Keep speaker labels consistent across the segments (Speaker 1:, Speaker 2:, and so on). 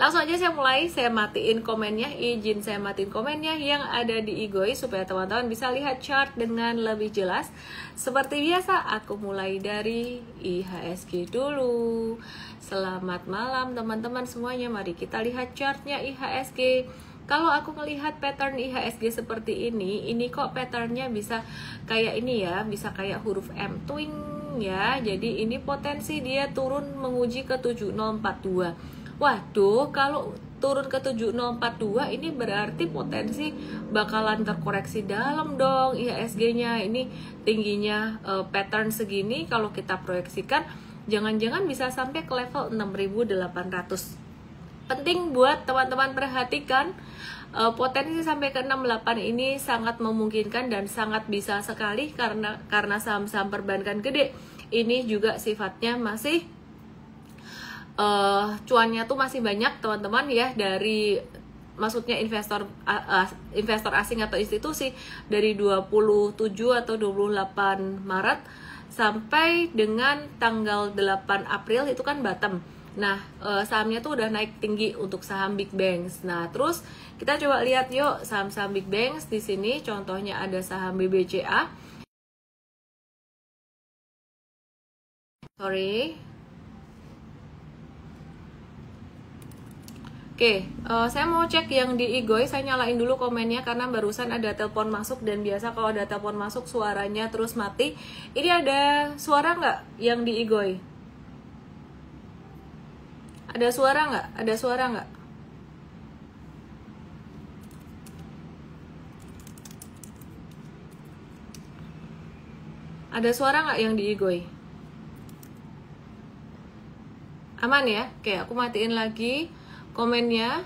Speaker 1: Langsung aja saya mulai, saya matiin komennya, izin saya matiin komennya yang ada di Igoi supaya teman-teman bisa lihat chart dengan lebih jelas. Seperti biasa, aku mulai dari IHSG dulu. Selamat malam teman-teman semuanya, mari kita lihat chartnya IHSG. Kalau aku melihat pattern IHSG seperti ini kok patternnya bisa kayak ini ya, bisa kayak huruf M twing ya. Jadi ini potensi dia turun menguji ke 7042. Waduh, kalau turun ke 7042 ini berarti potensi bakalan terkoreksi dalam dong IHSG-nya. Ini tingginya pattern segini, kalau kita proyeksikan jangan-jangan bisa sampai ke level 6800. Penting buat teman-teman perhatikan, potensi sampai ke 68 ini sangat memungkinkan dan sangat bisa sekali karena saham-saham perbankan gede ini juga sifatnya masih cuannya tuh masih banyak teman-teman ya, dari maksudnya investor asing atau institusi dari 27 atau 28 Maret sampai dengan tanggal 8 April itu kan bottom. Nah, sahamnya tuh udah naik tinggi untuk saham big banks. Nah, terus kita coba lihat yuk saham-saham big banks di sini. Contohnya ada saham BBCA. Oke, saya mau cek yang di Igoi. Saya nyalain dulu komennya karena barusan ada telepon masuk, dan biasa kalau ada telepon masuk suaranya terus mati. Ini ada suara nggak yang di Igoi? Ada suara nggak? Ada suara nggak? Ada suara nggak yang di Igoi? Aman ya? Oke, aku matiin lagi komennya.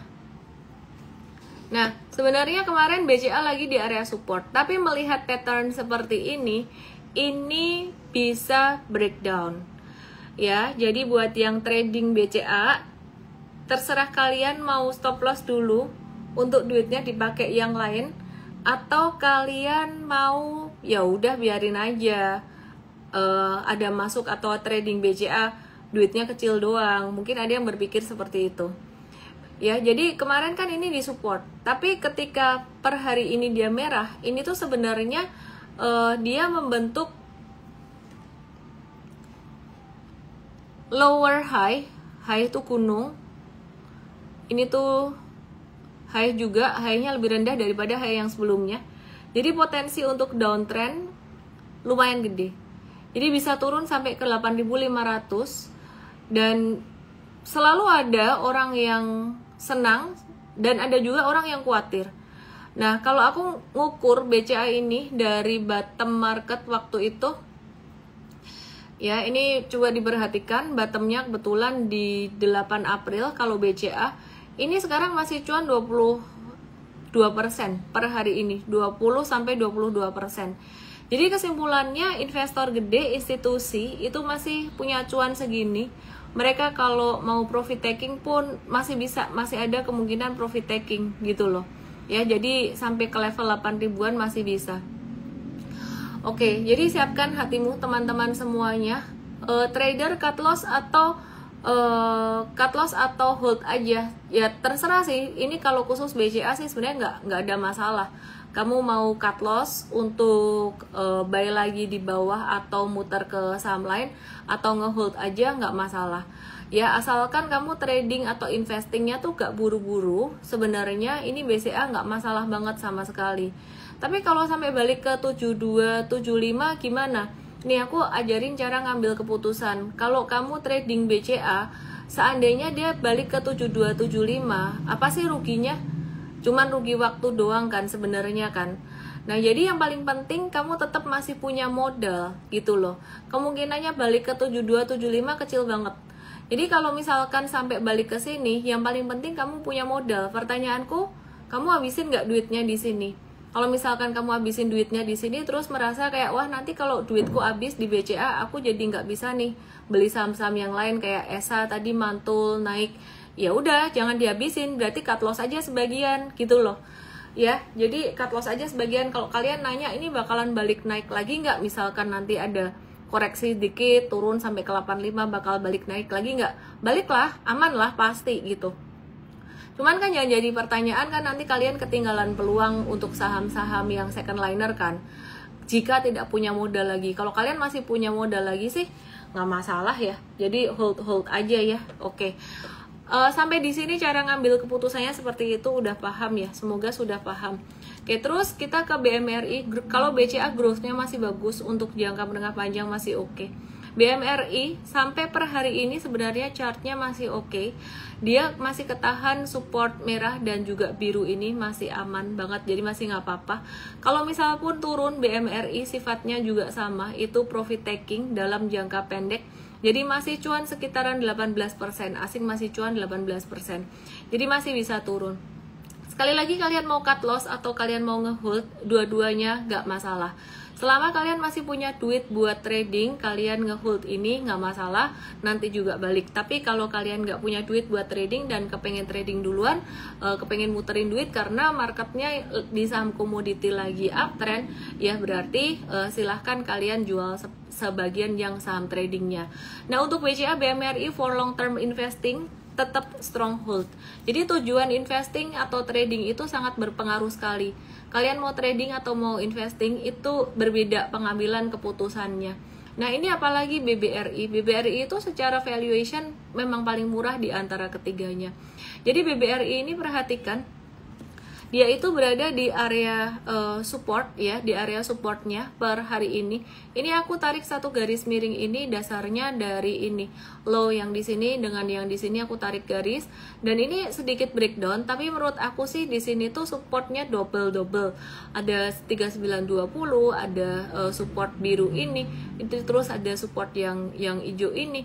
Speaker 1: Nah, sebenarnya kemarin BCA lagi di area support, tapi melihat pattern seperti ini bisa breakdown. Ya, jadi buat yang trading BCA, terserah kalian mau stop loss dulu untuk duitnya dipakai yang lain, atau kalian mau ya udah biarin aja ada masuk atau trading BCA duitnya kecil doang. Mungkin ada yang berpikir seperti itu. Ya, jadi kemarin kan ini di support, tapi ketika per hari ini dia merah, ini tuh sebenarnya dia membentuk lower high itu gunung. Ini tuh high juga, high-nya lebih rendah daripada high yang sebelumnya. Jadi potensi untuk downtrend lumayan gede. Jadi bisa turun sampai ke 8.500, dan selalu ada orang yang senang dan ada juga orang yang khawatir. Nah, kalau aku ngukur BCA ini dari bottom market waktu itu, ya ini coba diperhatikan bottomnya kebetulan di 8 April. Kalau BCA ini sekarang masih cuan 22% per hari ini, 20-22%. Jadi kesimpulannya investor gede, institusi itu masih punya cuan segini. Mereka kalau mau profit taking pun masih ada kemungkinan profit taking gitu loh. Ya, jadi sampai ke level 8 ribuan masih bisa. Oke, jadi siapkan hatimu teman-teman semuanya. Trader cut loss atau hold aja. Ya terserah sih. Ini kalau khusus BCA sih sebenarnya nggak ada masalah. Kamu mau cut loss untuk buy lagi di bawah atau muter ke saham lain, atau ngehold aja nggak masalah. Ya asalkan kamu trading atau investingnya tuh gak buru-buru, sebenarnya ini BCA nggak masalah banget sama sekali. Tapi kalau sampai balik ke 72, 75 gimana? Nih aku ajarin cara ngambil keputusan. Kalau kamu trading BCA, seandainya dia balik ke 72, 75, apa sih ruginya? Cuman rugi waktu doang kan sebenarnya kan. Nah, jadi yang paling penting kamu tetap masih punya modal gitu loh. Kemungkinannya balik ke 72, 75 kecil banget. Jadi kalau misalkan sampai balik ke sini, yang paling penting kamu punya modal. Pertanyaanku, kamu habisin nggak duitnya di sini? Kalau misalkan kamu habisin duitnya di sini terus merasa kayak wah nanti kalau duitku habis di BCA aku jadi nggak bisa nih beli saham-saham yang lain kayak ESA tadi mantul naik. Ya udah jangan dihabisin, berarti cut loss aja sebagian gitu loh. Ya, jadi cut loss aja sebagian. Kalau kalian nanya ini bakalan balik naik lagi nggak? Misalkan nanti ada koreksi dikit turun sampai ke 85 bakal balik naik lagi nggak? Baliklah, aman lah pasti gitu. Cuman kan yang jadi pertanyaan kan nanti kalian ketinggalan peluang untuk saham-saham yang second liner kan, jika tidak punya modal lagi. Kalau kalian masih punya modal lagi sih nggak masalah ya, jadi hold aja ya. Oke. Sampai di sini cara ngambil keputusannya seperti itu udah paham ya, semoga sudah paham. Oke, terus kita ke BMRI. Kalau BCA growth-nya masih bagus, untuk jangka menengah panjang masih oke. BMRI sampai per hari ini sebenarnya chartnya masih oke. Dia masih ketahan support merah dan juga biru ini masih aman banget, jadi masih nggak apa-apa. Kalau misal pun turun, BMRI sifatnya juga sama, itu profit taking dalam jangka pendek. Jadi masih cuan sekitaran 18%, asing masih cuan 18%. Jadi masih bisa turun. Sekali lagi, kalian mau cut loss atau kalian mau ngehold, dua-duanya nggak masalah. Selama kalian masih punya duit buat trading, kalian ngehold ini nggak masalah, nanti juga balik. Tapi kalau kalian nggak punya duit buat trading dan kepengen trading duluan, kepengen muterin duit karena marketnya di saham komoditi lagi uptrend, ya berarti silahkan kalian jual sebagian yang saham tradingnya. Nah, untuk BCA BMRI for long term investing tetap stronghold. Jadi tujuan investing atau trading itu sangat berpengaruh sekali. Kalian mau trading atau mau investing itu berbeda pengambilan keputusannya. Nah, ini apalagi BBRI. BBRI itu secara valuation memang paling murah di antara ketiganya. Jadi BBRI ini perhatikan, dia itu berada di area support ya, di area supportnya per hari ini. Ini aku tarik satu garis miring ini, dasarnya dari ini low yang di sini dengan yang di sini aku tarik garis, dan ini sedikit breakdown. Tapi menurut aku sih di sini tuh supportnya double. Ada 3920, ada support biru ini, itu terus ada support yang hijau ini.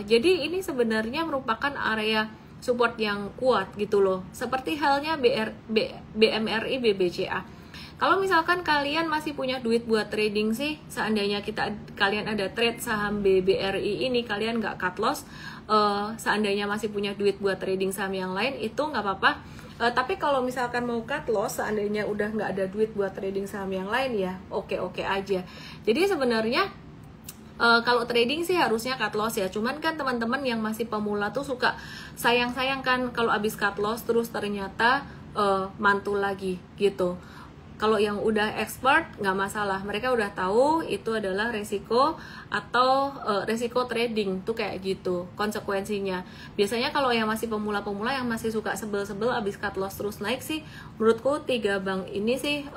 Speaker 1: Jadi ini sebenarnya merupakan area support yang kuat gitu loh, seperti halnya BMRI, BBCA. Kalau misalkan kalian masih punya duit buat trading sih, seandainya kalian ada trade saham BBRI ini, kalian nggak cut loss, seandainya masih punya duit buat trading saham yang lain, itu nggak apa-apa. Tapi kalau misalkan mau cut loss, seandainya udah nggak ada duit buat trading saham yang lain, ya oke aja. Jadi sebenarnya kalau trading sih harusnya cut loss ya, cuman kan teman-teman yang masih pemula tuh suka sayang-sayang kan kalau abis cut loss terus ternyata mantul lagi gitu. Kalau yang udah expert nggak masalah, mereka udah tahu itu adalah resiko atau resiko trading tuh kayak gitu konsekuensinya. Biasanya kalau yang masih pemula-pemula yang masih suka sebel-sebel abis cut loss terus naik sih, menurutku 3 bank ini sih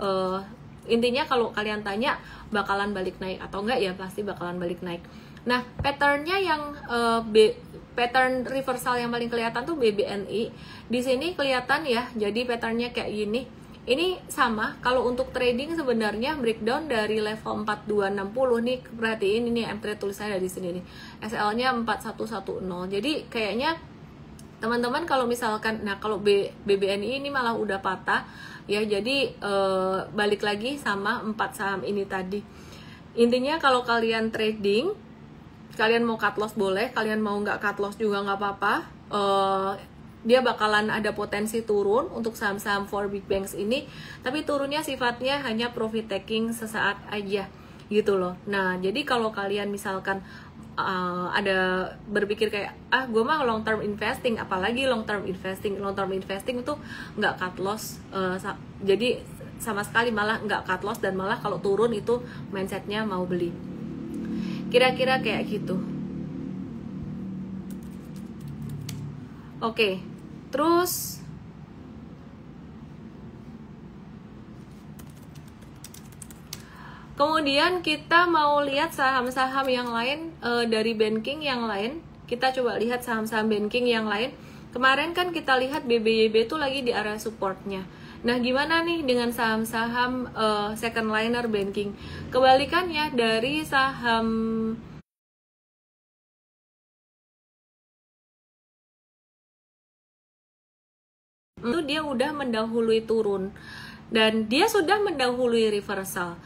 Speaker 1: intinya kalau kalian tanya bakalan balik naik atau enggak, ya pasti bakalan balik naik. Nah, patternnya yang pattern reversal yang paling kelihatan tuh BBNI. Di sini kelihatan ya, jadi patternnya kayak gini. Ini sama, kalau untuk trading sebenarnya breakdown dari level 4260 nih, perhatiin ini M-Trade tulisannya di sini nih. SL-nya 4110. Jadi kayaknya teman-teman kalau misalkan, nah kalau BBNI ini malah udah patah ya, jadi balik lagi sama 4 saham ini tadi. Intinya kalau kalian trading, kalian mau cut loss boleh, kalian mau nggak cut loss juga nggak apa-apa. Dia bakalan ada potensi turun untuk saham-saham 4 big banks ini, tapi turunnya sifatnya hanya profit taking sesaat aja gitu loh. Nah, jadi kalau kalian misalkan ada berpikir kayak gue mah long term investing, apalagi long term investing itu nggak cut loss, jadi sama sekali malah nggak cut loss, dan malah kalau turun itu mindsetnya mau beli, kira-kira kayak gitu. Oke, terus kemudian kita mau lihat saham-saham yang lain dari banking yang lain. Kita coba lihat saham-saham banking yang lain. Kemarin kan kita lihat BBYB itu lagi di area supportnya. Nah, gimana nih dengan saham-saham second liner banking? Kebalikannya dari saham itu, dia udah mendahului turun dan dia sudah mendahului reversal.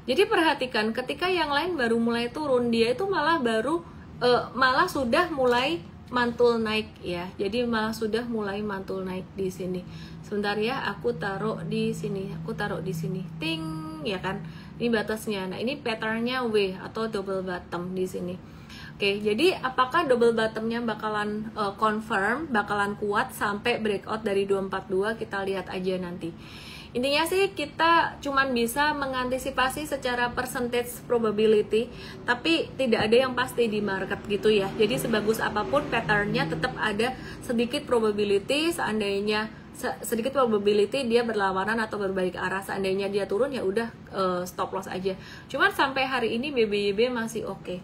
Speaker 1: Jadi perhatikan, ketika yang lain baru mulai turun, dia itu malah sudah mulai mantul naik ya. Jadi malah sudah mulai mantul naik di sini. Sebentar ya, aku taruh di sini. Ting, ya kan? Ini batasnya. Nah, ini patternnya W atau double bottom di sini. Oke, jadi apakah double bottomnya bakalan confirm, bakalan kuat sampai breakout dari 242, kita lihat aja nanti. Intinya sih kita cuman bisa mengantisipasi secara percentage probability, tapi tidak ada yang pasti di market gitu ya. Jadi sebagus apapun patternnya tetap ada sedikit probability, seandainya sedikit probability dia berlawanan atau berbalik arah. Seandainya dia turun ya udah stop loss aja. Cuman sampai hari ini BBYB masih oke.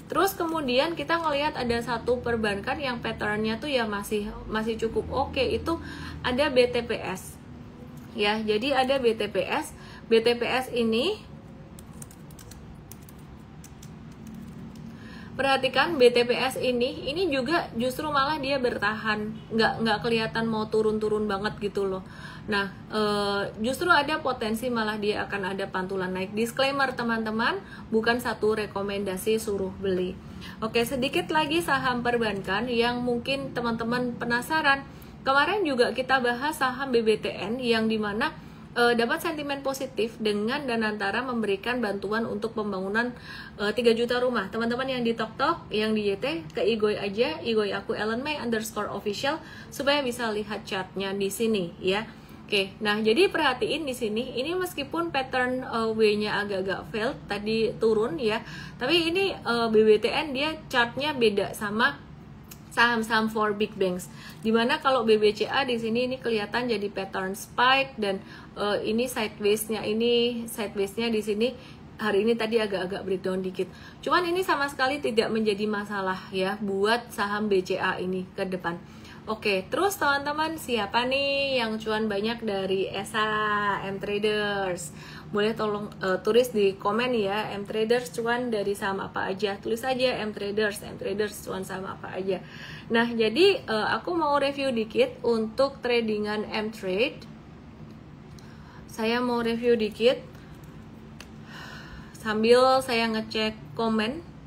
Speaker 1: Terus kemudian kita ngelihat ada satu perbankan yang patternnya tuh ya masih cukup oke, itu ada BTPS. Ya, jadi ada BTPS. BTPS ini perhatikan, BTPS ini juga justru malah dia bertahan, nggak kelihatan mau turun-turun banget gitu loh. Nah, justru ada potensi malah dia akan ada pantulan naik. Disclaimer teman-teman, bukan satu rekomendasi suruh beli. Oke, sedikit lagi saham perbankan yang mungkin teman-teman penasaran. Kemarin juga kita bahas saham BBTN yang dimana dapat sentimen positif dengan Danantara memberikan bantuan untuk pembangunan 3 juta rumah. Teman-teman yang di TokTok, yang di YT, ke Igoy aja, Igoy aku Ellen May _official supaya bisa lihat chartnya di sini ya. Oke, nah jadi perhatiin di sini, ini meskipun pattern W-nya agak-agak failed, tadi turun ya, tapi ini BBTN dia chartnya beda sama saham-saham for big banks. Dimana kalau BBCA di sini ini kelihatan jadi pattern spike dan ini sideways-nya di sini hari ini tadi agak-agak breakdown dikit. Cuman ini sama sekali tidak menjadi masalah ya buat saham BCA ini ke depan. Oke, terus teman-teman siapa nih yang cuan banyak dari ESA, M-Traders? Boleh tolong tulis di komen ya, M-Traders cuan dari saham apa aja? Tulis aja M-Traders cuan saham apa aja. Nah, jadi aku mau review dikit untuk tradingan M-Trade. Saya mau review dikit sambil saya ngecek komen.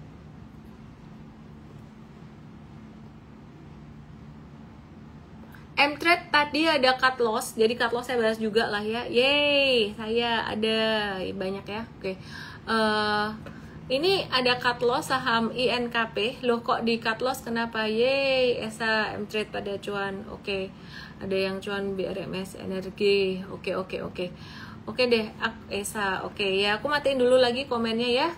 Speaker 1: M-Trade tadi ada cut loss, jadi cut loss saya bahas juga lah ya. Yeay, saya ada banyak ya. Oke. Ini ada cut loss saham INKP. Loh kok di cut loss kenapa? Yeay, ESA, M-Trade pada cuan. Oke. Ada yang cuan BRMS Energi. Oke. Oke deh, ESA. Oke, ya aku matiin dulu lagi komennya ya,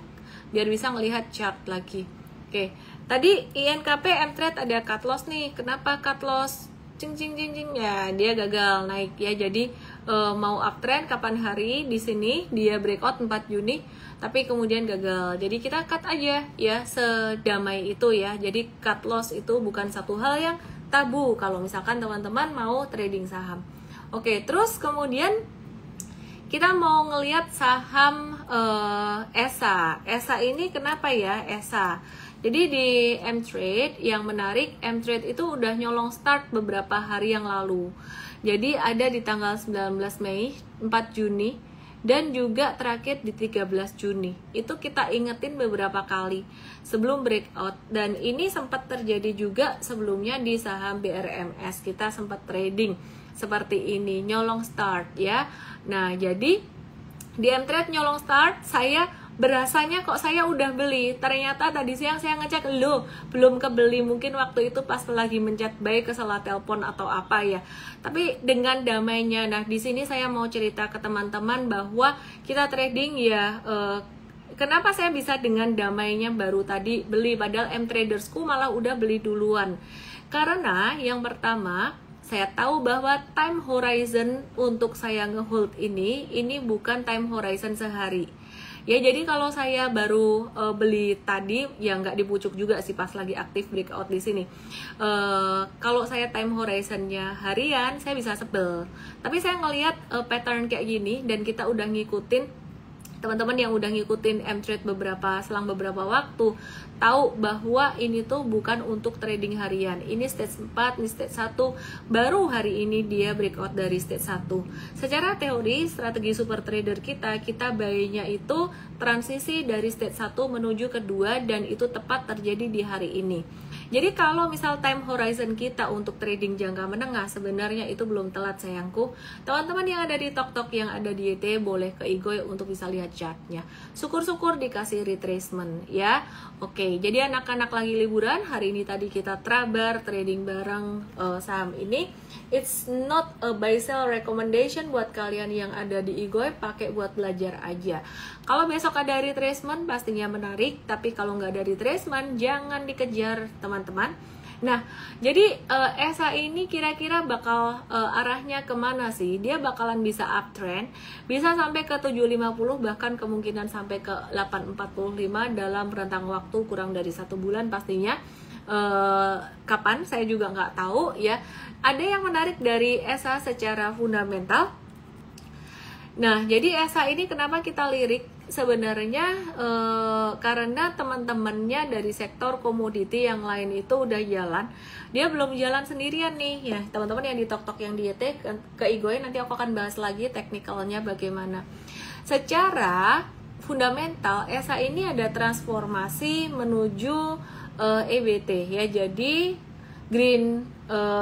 Speaker 1: biar bisa ngelihat chart lagi. Oke. Tadi INKP M-Trade ada cut loss nih. Kenapa cut loss? Cing ya, dia gagal naik ya. Jadi mau uptrend kapan hari di sini dia breakout 4 Juni tapi kemudian gagal. Jadi kita cut aja ya, sedamai itu ya. Jadi cut loss itu bukan satu hal yang tabu kalau misalkan teman-teman mau trading saham. Oke, terus kemudian kita mau ngelihat saham ESA. ESA ini kenapa ya ESA? Jadi di M-Trade yang menarik, M-Trade itu udah nyolong start beberapa hari yang lalu. Jadi ada di tanggal 19 Mei, 4 Juni, dan juga terakhir di 13 Juni. Itu kita ingetin beberapa kali sebelum breakout. Dan ini sempat terjadi juga sebelumnya di saham BRMS. Kita sempat trading seperti ini, nyolong start ya. Nah, jadi di M-Trade nyolong start, saya berasanya kok saya udah beli, ternyata tadi siang saya ngecek, loh belum kebeli, mungkin waktu itu pas lagi mencet buy kesalah telepon atau apa ya. Tapi dengan damainya, nah di sini saya mau cerita ke teman-teman bahwa kita trading ya, kenapa saya bisa dengan damainya baru tadi beli, padahal M-Tradersku malah udah beli duluan. Karena yang pertama, saya tahu bahwa time horizon untuk saya ngehold ini bukan time horizon sehari. Ya, jadi kalau saya baru beli tadi, ya nggak dipucuk juga sih pas lagi aktif breakout di sini. Kalau saya time horizonnya harian, saya bisa sebel. Tapi saya ngelihat pattern kayak gini dan kita udah ngikutin, teman-teman yang udah ngikutin M-Trade selang beberapa waktu tahu bahwa ini tuh bukan untuk trading harian. Ini stage 4, ini stage 1, baru hari ini dia breakout dari stage 1. Secara teori, strategi super trader kita buy-nya itu transisi dari stage 1 menuju ke 2 dan itu tepat terjadi di hari ini. Jadi kalau misal time horizon kita untuk trading jangka menengah, sebenarnya itu belum telat sayangku. Teman-teman yang ada di TokTok, yang ada di YT, boleh ke Igoy untuk bisa lihat chartnya. Syukur-syukur dikasih retracement ya. Oke, Oke, jadi anak-anak lagi liburan, hari ini tadi kita trabar trading bareng saham ini. It's not a buy sell recommendation buat kalian yang ada di Igoi, pakai buat belajar aja. Kalau besok ada retracement pastinya menarik, tapi kalau nggak ada retracement jangan dikejar teman-teman. Nah, jadi ESA ini kira-kira bakal arahnya kemana sih? Dia bakalan bisa uptrend, bisa sampai ke 750, bahkan kemungkinan sampai ke 845 dalam rentang waktu kurang dari 1 bulan pastinya. Kapan? Saya juga nggak tahu ya. Ada yang menarik dari ESA secara fundamental. Nah, jadi ESA ini kenapa kita lirik? Sebenarnya karena teman-temannya dari sektor komoditi yang lain itu udah jalan, dia belum jalan sendirian nih ya teman-teman yang di Tok Tok yang di YT ke Igoi, nanti aku akan bahas lagi teknikalnya bagaimana. Secara fundamental ESA ini ada transformasi menuju EBT ya, jadi green,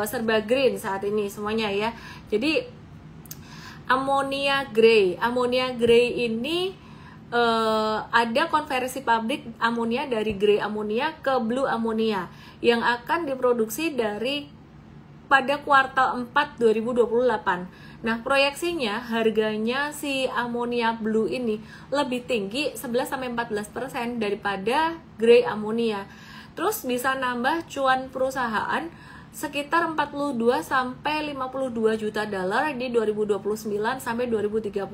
Speaker 1: serba green saat ini semuanya ya. Jadi ammonia gray ini ada konversi pabrik amonia dari grey amonia ke blue amonia yang akan diproduksi dari pada kuartal 4 2028. Nah, proyeksinya harganya si amonia blue ini lebih tinggi 11-14% daripada grey amonia. Terus bisa nambah cuan perusahaan sekitar 42 sampai 52 juta dolar di 2029 sampai 2035.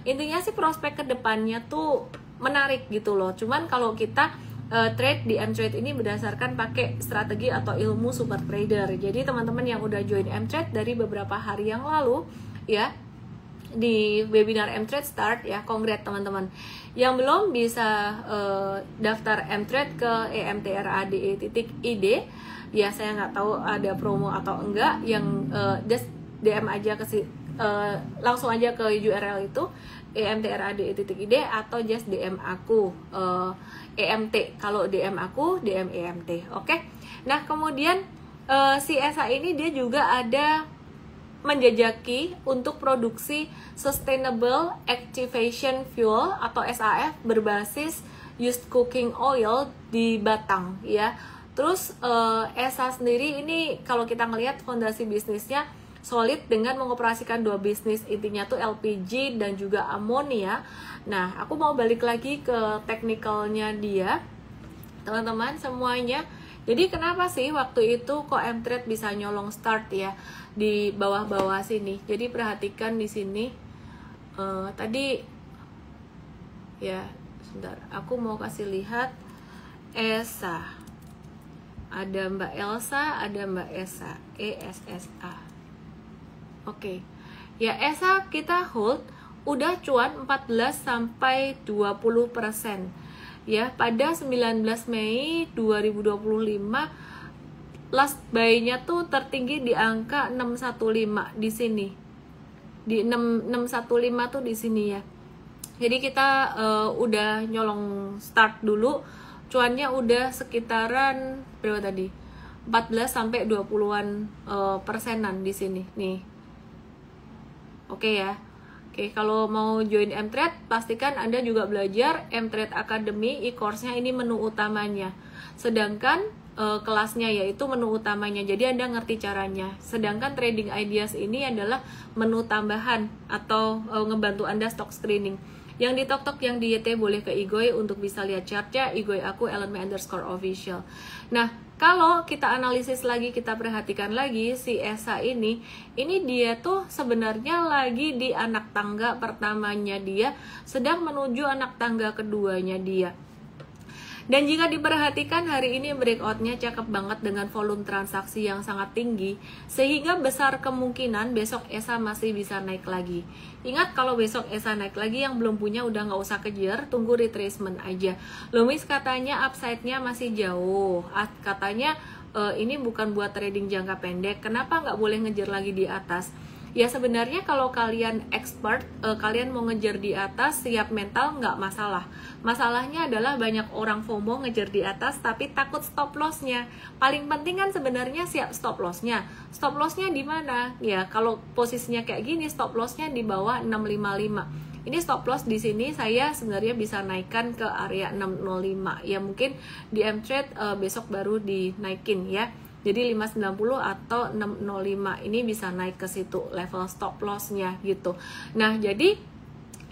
Speaker 1: Intinya sih prospek kedepannya tuh menarik gitu loh. Cuman kalau kita trade di M-Trade ini berdasarkan pakai strategi atau ilmu super trader. Jadi teman-teman yang udah join M-Trade dari beberapa hari yang lalu ya, di webinar M-Trade Start ya, congrats teman-teman. Yang belum bisa daftar M-Trade ke emtrade.id ya, saya nggak tahu ada promo atau enggak, yang just DM aja ke langsung aja ke URL itu emtrade.id atau just DM aku EMT. Kalau DM aku DM EMT. Oke. Nah, kemudian si ESA ini dia juga ada menjajaki untuk produksi Sustainable Activation Fuel atau SAF berbasis used cooking oil di Batang ya. Terus ESA sendiri ini kalau kita ngelihat fondasi bisnisnya solid dengan mengoperasikan 2 bisnis, intinya tuh LPG dan juga amonia. Nah, aku mau balik lagi ke teknikalnya dia teman-teman semuanya. Jadi kenapa sih waktu itu kok M-Trade bisa nyolong start ya di bawah-bawah sini? Jadi perhatikan di sini tadi ya, sebentar, aku mau kasih lihat ESA. Ada Mbak Elsa, ada Mbak Esa, ESSA. Oke. Ya, ESA kita hold udah cuan 14 sampai 20%. Ya, pada 19 Mei 2025 last buy-nya tuh tertinggi di angka 615 di sini. Di 615 tuh di sini ya. Jadi kita udah nyolong start dulu. Cuannya udah sekitaran berapa tadi? 14 sampai 20-an persenan di sini nih. Oke ya. Oke, kalau mau join M-Trade pastikan Anda juga belajar M-Trade Academy, e-course-nya ini menu utamanya. Sedangkan kelasnya yaitu menu utamanya. Jadi Anda ngerti caranya. Sedangkan trading ideas ini adalah menu tambahan atau ngebantu Anda stock screening. Yang di Tok Tok yang di YT boleh ke Igoi untuk bisa lihat chartnya. Igoi aku @ellenme_official. Nah, kalau kita analisis lagi, kita perhatikan lagi si ESA ini dia tuh sebenarnya lagi di anak tangga pertamanya dia, sedang menuju anak tangga keduanya dia. Dan jika diperhatikan hari ini breakoutnya cakep banget dengan volume transaksi yang sangat tinggi, sehingga besar kemungkinan besok ESA masih bisa naik lagi. Ingat, kalau besok ESA naik lagi, yang belum punya udah nggak usah kejar, tunggu retracement aja. Lumis katanya upside-nya masih jauh, katanya ini bukan buat trading jangka pendek, kenapa nggak boleh ngejar lagi di atas? Ya sebenarnya kalau kalian expert, kalian mau ngejar di atas, siap mental nggak masalah. Masalahnya adalah banyak orang FOMO ngejar di atas tapi takut stop lossnya. Paling penting kan sebenarnya siap stop lossnya. Stop lossnya di mana? Ya kalau posisinya kayak gini, stop lossnya di bawah 655. Ini stop loss di sini saya sebenarnya bisa naikkan ke area 605 ya, mungkin di M-Trade besok baru dinaikin ya. Jadi 590 atau 605 ini bisa naik ke situ level stop loss-nya gitu. Nah, jadi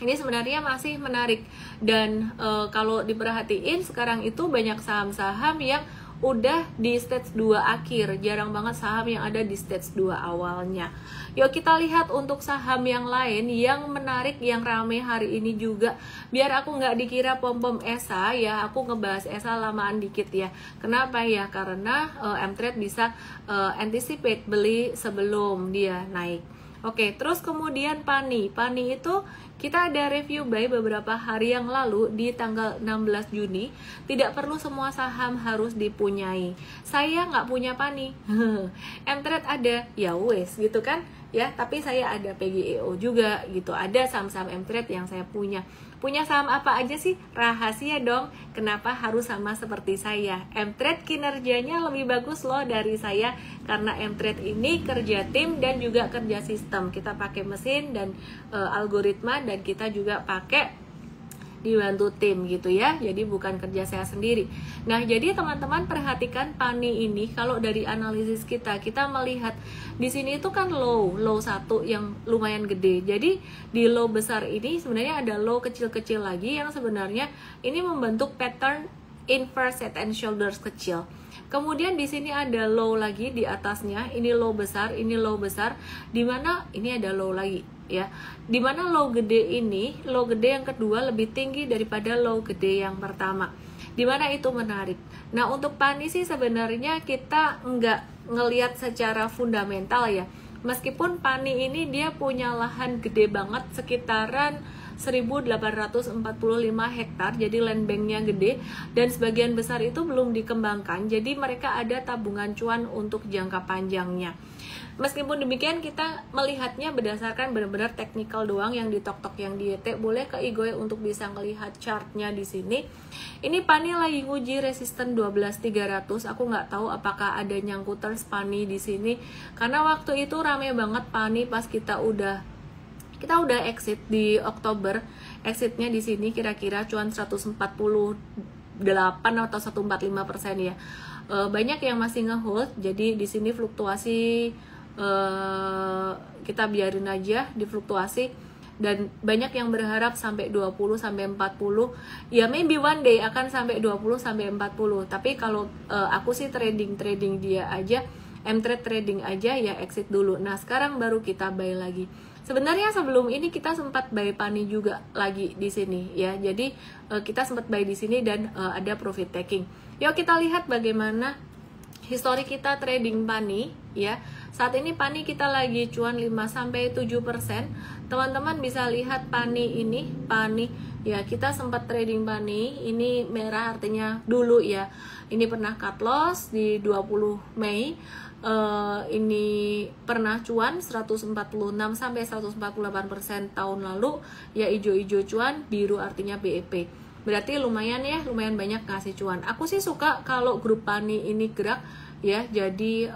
Speaker 1: ini sebenarnya masih menarik. Dan kalau diperhatiin sekarang itu banyak saham-saham yang udah di stage 2 akhir, jarang banget saham yang ada di stage 2 awalnya. Yuk kita lihat untuk saham yang lain yang menarik, yang rame hari ini juga. Biar aku nggak dikira pom-pom ESA ya, aku ngebahas ESA lamaan dikit ya. Kenapa ya? Karena M-Trade bisa anticipate beli sebelum dia naik. Oke, terus kemudian PANI. PANI itu kita ada review buy beberapa hari yang lalu di tanggal 16 Juni. Tidak perlu semua saham harus dipunyai. Saya nggak punya PANI. M-Trade ada, ya wes gitu kan. Ya, tapi saya ada PGEO juga gitu. Ada saham-saham M-Trade yang saya punya. Punya saham apa aja sih? Rahasia dong. Kenapa harus sama seperti saya? M-Trade kinerjanya lebih bagus loh dari saya, karena M-Trade ini kerja tim dan juga kerja sistem. Kita pakai mesin dan algoritma, dan kita juga pakai dibantu tim gitu ya, jadi bukan kerja saya sendiri. Nah, jadi teman-teman perhatikan PANI ini, kalau dari analisis kita melihat di sini itu kan low 1 yang lumayan gede. Jadi di low besar ini sebenarnya ada low kecil-kecil lagi yang sebenarnya ini membentuk pattern inverse head and shoulders kecil. Kemudian di sini ada low lagi di atasnya, ini low besar, ini low besar, dimana ini ada low lagi ya. Dimana low gede ini, low gede yang kedua lebih tinggi daripada low gede yang pertama. Dimana itu menarik. Nah, untuk PANI sih sebenarnya kita nggak ngelihat secara fundamental ya. Meskipun PANI ini dia punya lahan gede banget, sekitaran 1.845 hektar, jadi land banknya gede, dan sebagian besar itu belum dikembangkan, jadi mereka ada tabungan cuan untuk jangka panjangnya. Meskipun demikian, kita melihatnya berdasarkan benar-benar teknikal doang, yang di tok-tok, yang di YT. Boleh ke Igoe untuk bisa melihat chartnya di sini. Ini PANI lagi nguji resisten 12.300. Aku nggak tahu apakah ada nyangkutan PANI di sini, karena waktu itu rame banget PANI pas kita udah exit di Oktober. Exitnya di sini kira-kira cuan 148 atau 145% ya. Banyak yang masih ngehold, jadi di sini fluktuasi kita biarin aja di fluktuasi, dan banyak yang berharap sampai 20 sampai 40. Ya maybe one day akan sampai 20 sampai 40. Tapi kalau aku sih trading dia aja, M-Trade trading aja ya, exit dulu. Nah, sekarang baru kita buy lagi. Sebenarnya sebelum ini kita sempat buy PANI juga lagi di sini ya. Jadi kita sempat buy di sini dan ada profit taking. Yuk kita lihat bagaimana histori kita trading PANI ya. Saat ini PANI kita lagi cuan 5-7%. Teman-teman bisa lihat PANI ini, PANI ya, kita sempat trading PANI. Ini merah artinya dulu ya. Ini pernah cut loss di 20 Mei. Ini pernah cuan 146 sampai 148% tahun lalu ya. Hijau-hijau cuan, biru artinya BEP. Berarti lumayan ya, lumayan banyak ngasih cuan. Aku sih suka kalau grup PANI ini gerak ya. Jadi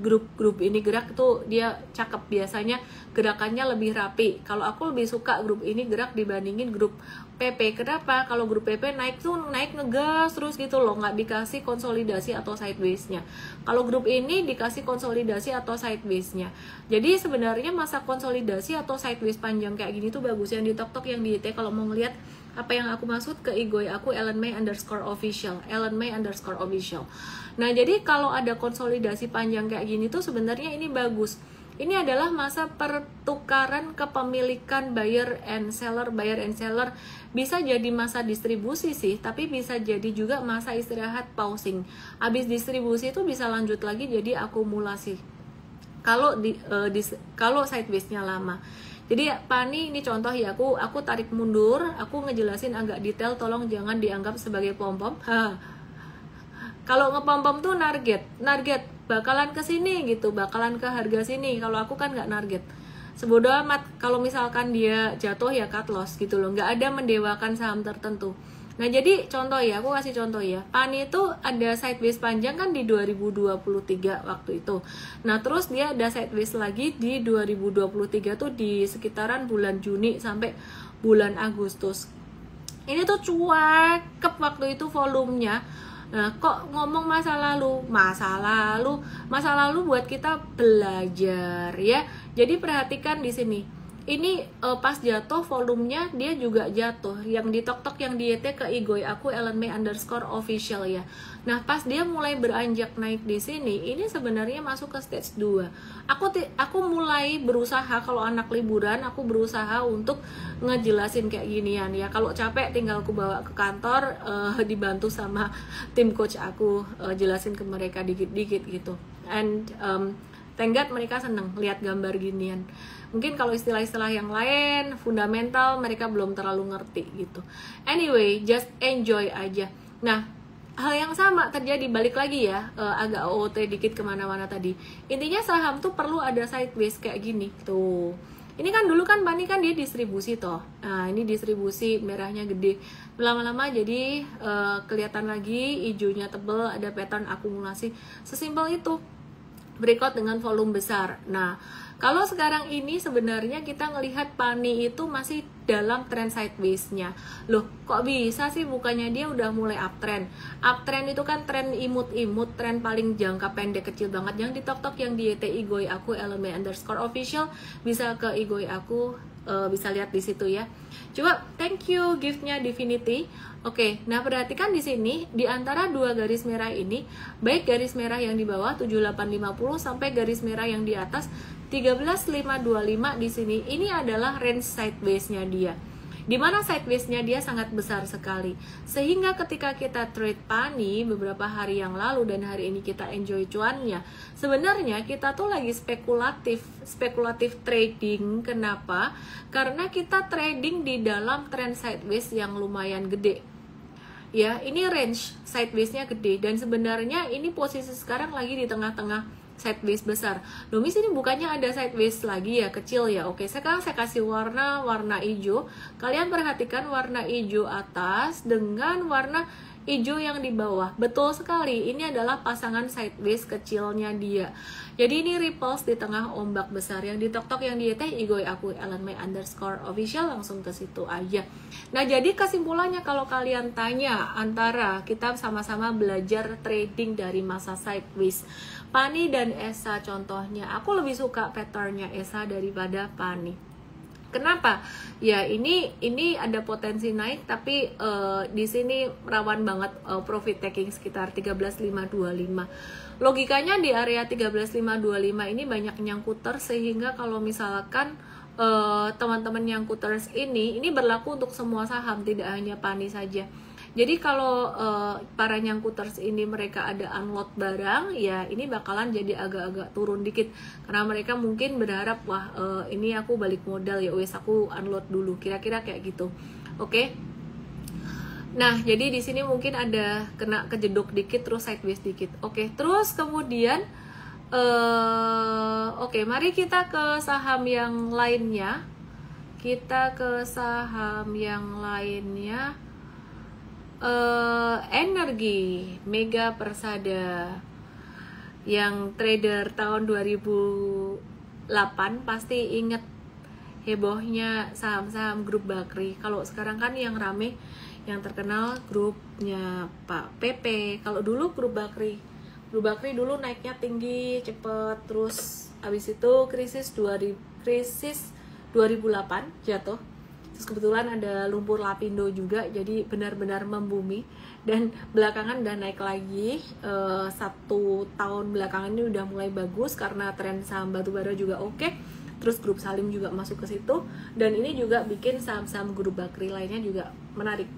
Speaker 1: grup ini gerak tuh dia cakep, biasanya gerakannya lebih rapi. Kalau aku lebih suka grup ini gerak dibandingin grup PP. Kenapa? Kalau grup PP naik tuh naik ngegas terus gitu loh, nggak dikasih konsolidasi atau sideways-nya. Kalau grup ini dikasih konsolidasi atau sideways-nya. Jadi sebenarnya masa konsolidasi atau sideways panjang kayak gini tuh bagus. Yang di tok-tok, yang di IT, kalau mau ngeliat apa yang aku maksud, ke Igoe aku @ellenmay_official. Nah, jadi kalau ada konsolidasi panjang kayak gini tuh sebenarnya ini bagus. Ini adalah masa pertukaran kepemilikan buyer and seller. Bisa jadi masa distribusi sih, tapi bisa jadi juga masa istirahat, pausing. Habis distribusi itu bisa lanjut lagi jadi akumulasi. Kalau sideways-nya lama. Jadi PANI ini contoh ya, aku tarik mundur, aku ngejelasin agak detail, tolong jangan dianggap sebagai pom-pom. Kalau ngepom-pom tuh target bakalan ke sini gitu, bakalan ke harga sini. Kalau aku kan nggak target. Sebodoh amat, kalau misalkan dia jatuh ya cut loss gitu loh, nggak ada mendewakan saham tertentu. Nah, jadi contoh ya, aku kasih contoh ya. PANI itu ada sideways panjang kan di 2023 waktu itu. Nah, terus dia ada sideways lagi di 2023 tuh di sekitaran bulan Juni sampai bulan Agustus. Ini tuh cuekep waktu itu volumenya. Nah, kok ngomong masa lalu buat kita belajar ya. Jadi perhatikan di sini. Ini pas jatuh volumenya dia juga jatuh. Yang di TokTok yang di YT ke Igoi aku @ellenmei_official ya. Nah, pas dia mulai beranjak naik di sini, ini sebenarnya masuk ke stage 2. Aku mulai berusaha, kalau anak liburan aku berusaha untuk ngejelasin kayak ginian ya. Kalau capek tinggal aku bawa ke kantor, dibantu sama tim coach aku, jelasin ke mereka dikit-dikit gitu. And thank God mereka seneng lihat gambar ginian. Mungkin kalau istilah-istilah yang lain fundamental mereka belum terlalu ngerti gitu. Anyway, just enjoy aja. Nah, hal yang sama terjadi, balik lagi ya, agak OOT dikit kemana-mana tadi. Intinya saham tuh perlu ada sideways kayak gini tuh. Ini kan dulu kan Bani kan dia distribusi toh. Nah, ini distribusi merahnya gede. Lama-lama jadi kelihatan lagi hijaunya tebel, ada pattern akumulasi. Sesimpel itu. Breakout dengan volume besar. Nah, kalau sekarang ini sebenarnya kita ngelihat Pani itu masih dalam trend sideways-nya. Loh, kok bisa sih bukannya dia udah mulai uptrend? Uptrend itu kan tren imut-imut, tren paling jangka pendek kecil banget. Yang di TokTok, yang di YT Igoi aku @ellenmei_official, bisa ke Igoi aku, bisa lihat di situ ya. Coba thank you giftnya Divinity. Oke, nah perhatikan di sini di antara dua garis merah ini, baik garis merah yang di bawah 7850 sampai garis merah yang di atas 13525 di sini, ini adalah range sideways-nya dia. Dimana sideways-nya dia sangat besar sekali. Sehingga ketika kita trade Pani beberapa hari yang lalu dan hari ini kita enjoy cuannya, sebenarnya kita tuh lagi spekulatif trading. Kenapa? Karena kita trading di dalam trend sideways yang lumayan gede. Ya, ini range sideways-nya gede dan sebenarnya ini posisi sekarang lagi di tengah-tengah sideways besar. Loh, Miss, ini bukannya ada sideways lagi ya, kecil ya. Oke, sekarang saya kasih warna hijau. Kalian perhatikan warna hijau atas dengan warna hijau yang di bawah. Betul sekali, ini adalah pasangan sideways kecilnya dia. Jadi ini ripples di tengah ombak besar. Yang di TokTok, yang di YT Igoi aku @ellenmei_official, langsung ke situ aja. Nah, jadi kesimpulannya kalau kalian tanya antara kita sama-sama belajar trading dari masa sideways, Pani dan ESA contohnya, aku lebih suka patternnya ESA daripada Pani. Kenapa? Ya, ini ada potensi naik, tapi di sini rawan banget profit taking sekitar 13.525. Logikanya di area 13.525 ini banyak nyangkuters, sehingga kalau misalkan teman-teman nyangkuters ini berlaku untuk semua saham, tidak hanya Pani saja. Jadi kalau para nyangkuters ini mereka ada unload barang, ya ini bakalan jadi agak-agak turun dikit karena mereka mungkin berharap, wah ini aku balik modal ya, wes aku unload dulu, kira-kira kayak gitu. Oke. Nah, jadi di sini mungkin ada kena kejeduk dikit terus sideways dikit. Oke, terus kemudian oke, mari kita ke saham yang lainnya. Energi Mega Persada, yang trader tahun 2008 pasti inget hebohnya saham-saham grup Bakri. Kalau sekarang kan yang rame, yang terkenal grupnya Pak PP. Kalau dulu grup Bakri dulu naiknya tinggi cepet, terus abis itu krisis 2008 jatuh. Terus kebetulan ada lumpur lapindo juga, jadi benar-benar membumi. Dan belakangan udah naik lagi, 1 tahun belakangan ini udah mulai bagus karena tren saham batubara juga oke. Terus grup Salim juga masuk ke situ, dan ini juga bikin saham-saham grup Bakri lainnya juga menarik.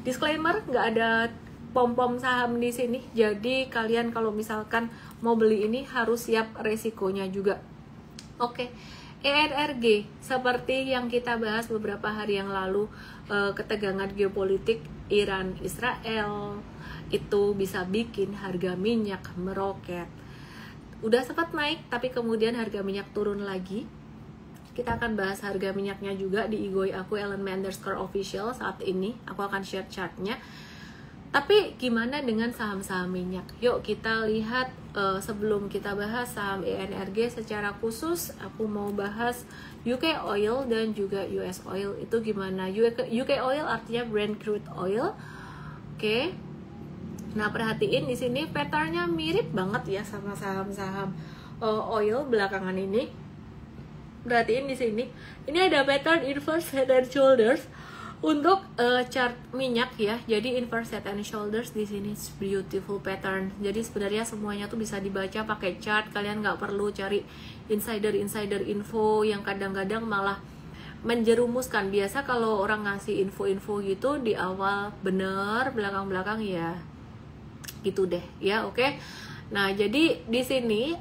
Speaker 1: Disclaimer, nggak ada pom-pom saham di sini, jadi kalian kalau misalkan mau beli ini harus siap resikonya juga. Oke. ENRG, seperti yang kita bahas beberapa hari yang lalu, ketegangan geopolitik Iran-Israel itu bisa bikin harga minyak meroket. Udah sempat naik, tapi kemudian harga minyak turun lagi. Kita akan bahas harga minyaknya juga di Igoi aku @ellenmei_official saat ini. Aku akan share chartnya. Tapi gimana dengan saham-saham minyak? Yuk kita lihat, sebelum kita bahas saham ENRG secara khusus, aku mau bahas UK Oil dan juga US Oil. Itu gimana? UK Oil artinya Brent Crude Oil. Oke. Nah, perhatiin di sini patternnya mirip banget ya sama saham-saham oil belakangan ini. Perhatiin di sini. Ini ada pattern inverse head and shoulders. Untuk chart minyak ya, jadi inverse head and shoulders di sini beautiful pattern. Jadi sebenarnya semuanya tuh bisa dibaca pakai chart. Kalian nggak perlu cari insider info yang kadang-kadang malah menjerumuskan. Biasa kalau orang ngasih info-info gitu di awal bener, belakang-belakang ya gitu deh ya, oke. Nah, jadi di sini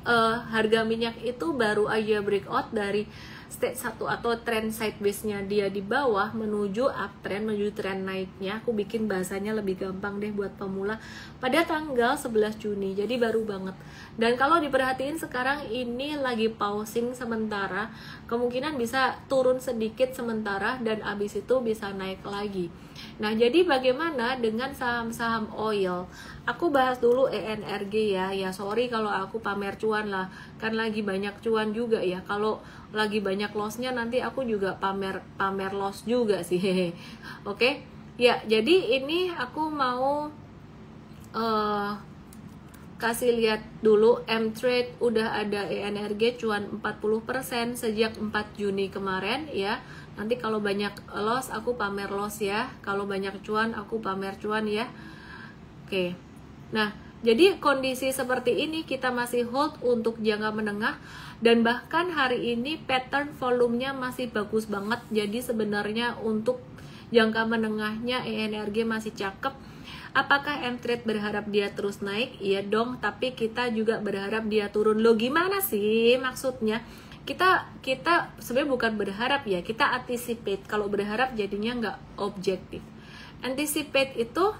Speaker 1: harga minyak itu baru aja breakout dari stage 1 atau trend sideways-nya dia di bawah menuju uptrend, menuju trend naiknya. Aku bikin bahasanya lebih gampang deh buat pemula pada tanggal 11 Juni. Jadi baru banget. Dan kalau diperhatiin sekarang ini lagi pausing sementara, kemungkinan bisa turun sedikit sementara dan abis itu bisa naik lagi. Nah, jadi bagaimana dengan saham-saham oil? Aku bahas dulu ENRG ya. Ya sorry kalau aku pamer cuan lah, kan lagi banyak cuan juga ya. Kalau lagi banyak lossnya nanti aku juga pamer loss juga sih. Oke. Ya, jadi ini aku mau kasih lihat dulu M-Trade udah ada ENRG cuan 40% sejak 4 Juni kemarin ya. Nanti kalau banyak loss aku pamer loss ya. Kalau banyak cuan aku pamer cuan ya. Oke. Nah, jadi kondisi seperti ini kita masih hold untuk jangka menengah. Dan bahkan hari ini pattern volumenya masih bagus banget. Jadi sebenarnya untuk jangka menengahnya ENRG masih cakep. Apakah M-Trade berharap dia terus naik? Iya dong, tapi kita juga berharap dia turun. Loh gimana sih maksudnya? Kita sebenarnya bukan berharap ya, kita anticipate. Kalau berharap jadinya nggak objektif. Anticipate itu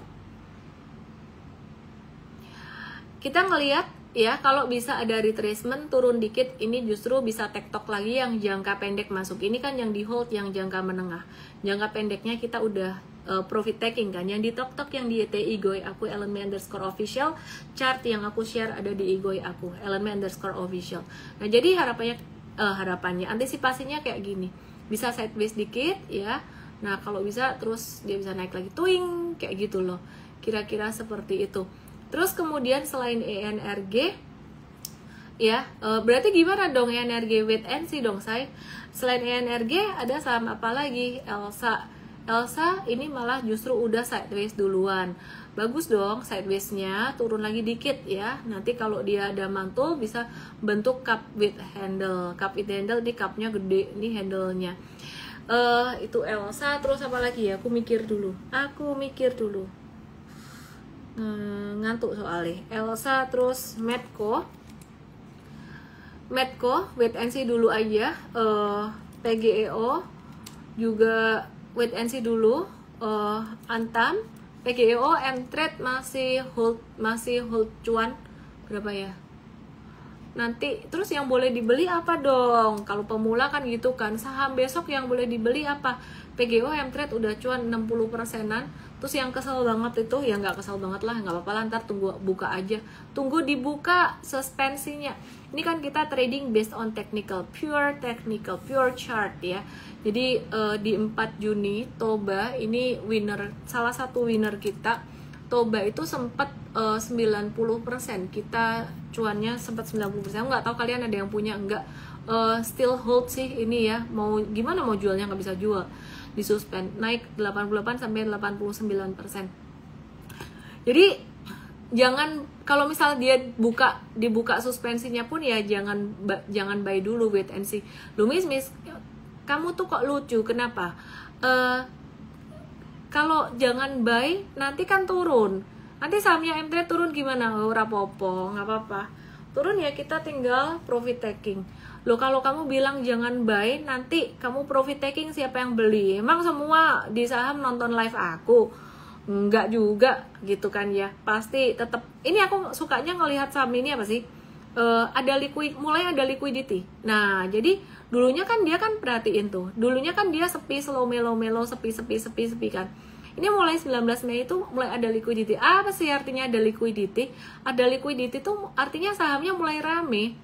Speaker 1: kita ngelihat ya, kalau bisa ada retracement turun dikit, ini justru bisa tektok lagi yang jangka pendek masuk. Ini kan yang di hold yang jangka menengah. Jangka pendeknya kita udah profit taking kan. Yang di tok-tok yang di IGOI aku @elemen_official, chart yang aku share ada di IGOI aku @elemen_official. Nah, jadi harapannya antisipasinya kayak gini. Bisa sideways dikit ya. Nah, kalau bisa terus dia bisa naik lagi twing kayak gitu loh. Kira-kira seperti itu. Terus kemudian selain ENRG ya, berarti gimana dong ENRG wait and see dong say. Selain ENRG ada saham apa lagi? Elsa ini malah justru udah sideways duluan. Bagus dong sidewaysnya, turun lagi dikit ya. Nanti kalau dia ada mantul bisa bentuk cup with handle. Cup with handle ini cupnya gede, ini handle-nya. Itu Elsa. Terus apa lagi ya? Aku mikir dulu. Ngantuk soalnya. Elsa, terus Medco wait and see dulu aja. PGEO juga wait and see dulu. Antam, PGEO, M-Trade masih hold cuan berapa ya? Nanti terus yang boleh dibeli apa dong? Kalau pemula kan gitu kan. Saham besok yang boleh dibeli apa? PGO, M-Trade udah cuan 60%-an. Terus yang kesel banget itu, ya nggak kesel banget lah, nggak apa-apa lah, ntar tunggu buka aja. Tunggu dibuka suspensinya. Ini kan kita trading based on pure chart ya. Jadi di 4 Juni Toba ini salah satu winner kita. Toba itu sempat 90%, kita cuannya sempat 90%. Nggak tahu kalian ada yang punya nggak? Still hold sih ini ya. Mau gimana mau jualnya nggak bisa jual. Disuspend, naik 88 sampai 89%. Jadi jangan, kalau misal dia dibuka suspensinya pun ya jangan buy dulu, wait and see. Lu miss, kamu tuh kok lucu, kenapa? Kalau jangan buy nanti kan turun. Nanti sahamnya M-Trade turun gimana? Ora apa-apa, nggak apa-apa. Turun ya kita tinggal profit taking. Loh, kalau kamu bilang jangan buy, nanti kamu profit taking siapa yang beli? Emang semua di saham nonton live aku? Enggak juga gitu kan ya. Pasti tetap, ini aku sukanya ngelihat saham ini apa sih? Mulai ada liquidity. Nah, jadi dulunya kan dia kan perhatiin tuh. Dulunya kan dia sepi, slow melo sepi kan. Ini mulai 19 Mei itu mulai ada liquidity. Apa sih artinya ada liquidity? Ada liquidity itu artinya sahamnya mulai rame,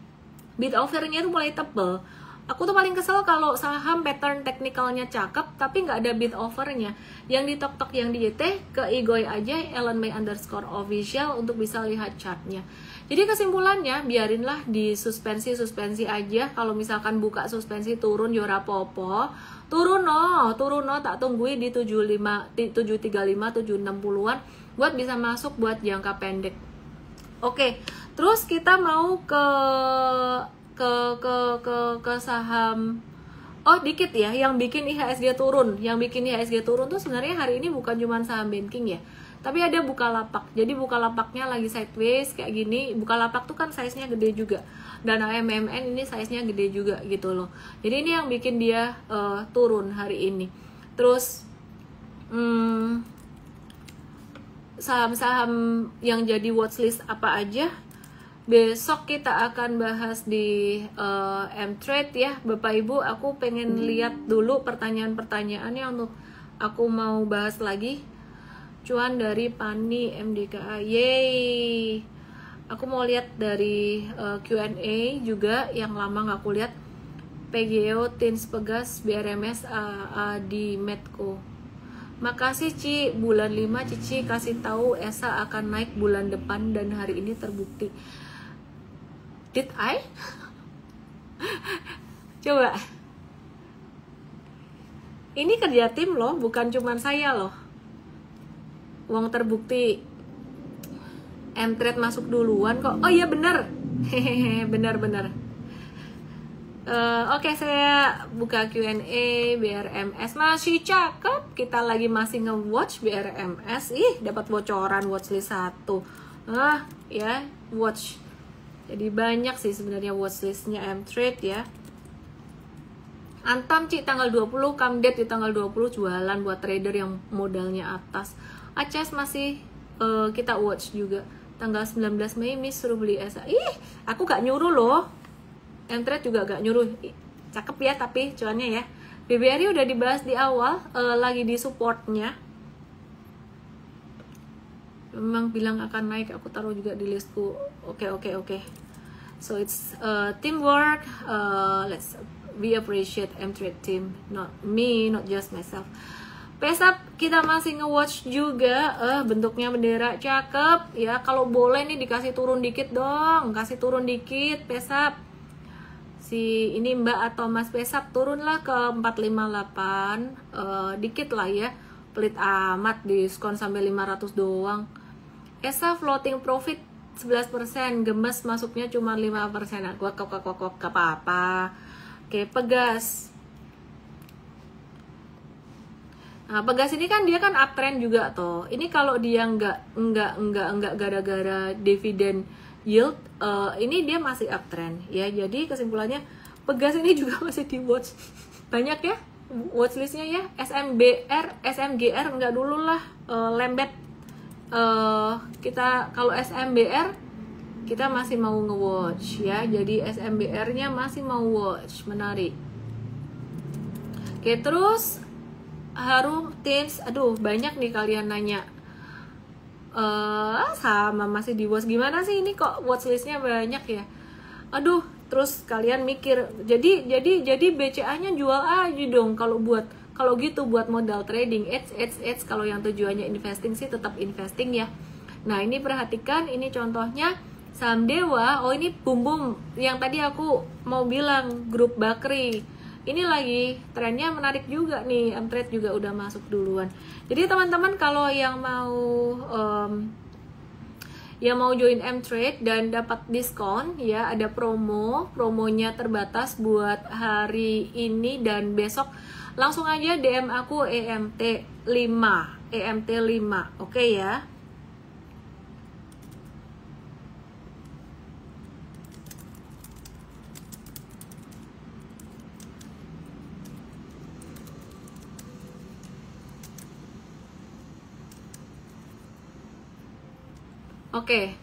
Speaker 1: bid offernya itu mulai tebel. Aku tuh paling kesel kalau saham pattern teknikalnya cakep tapi nggak ada bid offernya. Yang di tok-tok yang di YT ke Igoy aja @ellenmay_official untuk bisa lihat chartnya. Jadi kesimpulannya biarinlah di suspensi aja. Kalau misalkan buka suspensi turun yora popo, turun no tak tungguin di 75, 735, 760-an buat bisa masuk buat jangka pendek. Oke, terus kita mau ke saham. Oh, dikit ya, yang bikin IHSG turun. Yang bikin IHSG turun tuh sebenarnya hari ini bukan cuma saham banking ya, tapi ada Bukalapak. Jadi Bukalapaknya lagi sideways kayak gini. Bukalapak tuh kan size-nya gede juga. Dan AMMN ini size-nya gede juga gitu loh. Jadi ini yang bikin dia turun hari ini. Terus saham-saham yang jadi watchlist apa aja? Besok kita akan bahas di M-Trade ya Bapak Ibu. Aku pengen lihat dulu pertanyaan-pertanyaannya untuk aku mau bahas lagi. Cuan dari Pani MDKA, yeay. Aku mau lihat dari Q&A juga yang lama gak aku lihat. PGO, Tins Pegas, BRMS, di Medco. Makasih Ci, bulan 5 Cici kasih tahu ESA akan naik bulan depan dan hari ini terbukti. Did I? Coba. Ini kerja tim loh, bukan cuman saya loh. Uang terbukti. M-Trade masuk duluan kok. Oh iya bener. Hehehe, bener. Oke, saya buka Q&A. BRMS masih cakep. Kita lagi masih nge-watch BRMS. Ih, dapat bocoran watchlist 1. Ya, watch. Jadi banyak sih sebenarnya watchlistnya M-Trade ya. Antam Ci tanggal 20, Kamdet di tanggal 20 jualan buat trader yang modalnya atas. ACS masih kita watch juga. Tanggal 19 Mei Miss suruh beli ESA. Ih, aku gak nyuruh loh. M-Trade juga gak nyuruh. Cakep ya tapi cuannya ya. BBRI udah dibahas di awal, lagi di supportnya. Memang bilang akan naik, aku taruh juga di listku. Oke. So it's teamwork. We appreciate M-Trade team, not me, not just myself. Pesap kita masih nge-watch juga. Bentuknya bendera cakep ya. Kalau boleh nih dikasih turun dikit dong, kasih turun dikit Pesap. Si ini Mbak atau Mas Pesap turunlah ke 458, dikit lah ya. Pelit amat, diskon sampai 500 doang. ESA floating profit 11%, gemes masuknya cuma 5%. Gua apa-apa. Oke, Pegas. Nah, Pegas ini kan dia kan uptrend juga toh. Ini kalau dia nggak gara-gara dividen yield, ini dia masih uptrend ya. Jadi kesimpulannya Pegas ini juga masih di watch. Banyak ya watchlistnya ya. SMGR enggak dulu lah, lembet. Kita kalau SMBR kita masih mau nge-watch ya. Jadi SMBR-nya masih mau watch, menarik. Oke, terus Harum Tins, aduh banyak nih kalian nanya. Sama masih di watch, gimana sih ini kok watchlistnya banyak ya? Aduh, terus kalian mikir, jadi BCA-nya jual aja dong kalau gitu buat modal trading. It's kalau yang tujuannya investing sih tetap investing ya. Nah, ini perhatikan, ini contohnya saham Dewa. Oh, ini bum yang tadi aku mau bilang, grup Bakri. Ini lagi trennya menarik juga nih. M-Trade juga udah masuk duluan. Jadi teman-teman kalau yang mau join M-Trade dan dapat diskon ya, ada promonya terbatas buat hari ini dan besok, langsung aja DM aku EMT 5, oke ya. Oke.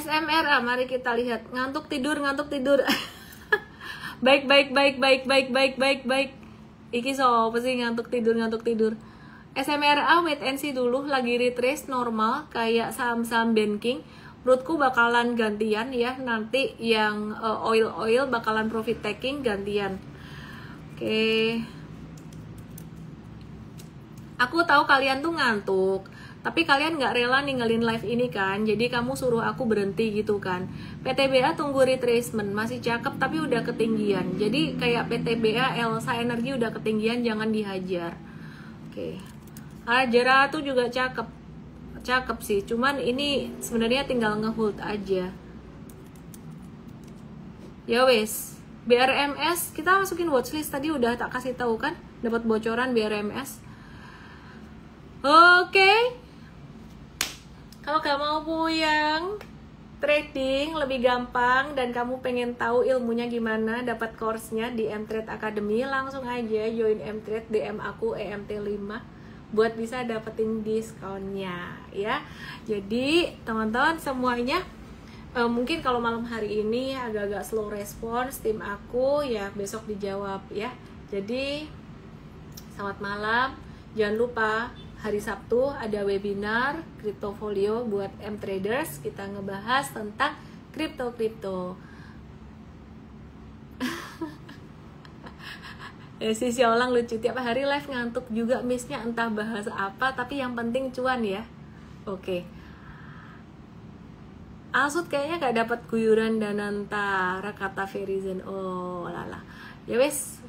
Speaker 1: SMRA, mari kita lihat. Ngantuk tidur, ngantuk tidur. Baik. Iki so apa sih ngantuk tidur. SMRA wait and see dulu, lagi retrace normal kayak saham-saham banking. Menurutku bakalan gantian ya, nanti yang oil bakalan profit taking gantian. Oke. Aku tahu kalian tuh ngantuk, tapi kalian nggak rela ninggalin live ini kan, jadi kamu suruh aku berhenti gitu kan. PTBA tunggu retracement, masih cakep tapi udah ketinggian. Jadi kayak PTBA, Elsa Energi udah ketinggian, jangan dihajar. Oke. Jera tuh juga cakep sih, cuman ini sebenarnya tinggal ngehold aja. Ya wes, BRMS kita masukin watchlist tadi, udah tak kasih tahu kan, dapat bocoran BRMS. Oke. Kalau gak mau puyeng trading lebih gampang dan kamu pengen tahu ilmunya gimana, dapat course-nya di Mtrade Academy, langsung aja join Mtrade, DM aku EMT5 buat bisa dapetin diskonnya ya. Jadi teman-teman semuanya, mungkin kalau malam hari ini agak-agak slow respons tim aku ya, besok dijawab ya. Jadi selamat malam, jangan lupa hari Sabtu ada webinar Cryptofolio buat M-traders. Kita ngebahas tentang kripto. Si Siolang lucu, tiap hari live ngantuk juga missnya, entah bahas apa, tapi yang penting cuan ya. Oke. Alsut kayaknya gak dapat guyuran Danantara, kata Verizon. Oh lala. Ya wes,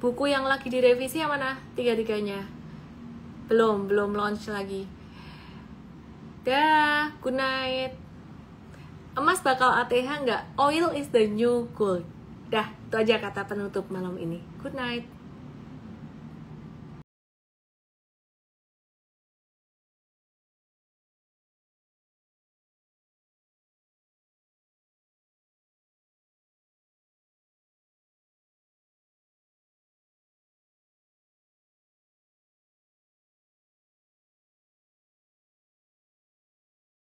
Speaker 1: buku yang lagi direvisi yang mana? Tiga-tiganya belum launch lagi. Dah, good night. Emas bakal ATH nggak? Oil is the new gold. Dah, itu aja kata penutup malam ini. Good night.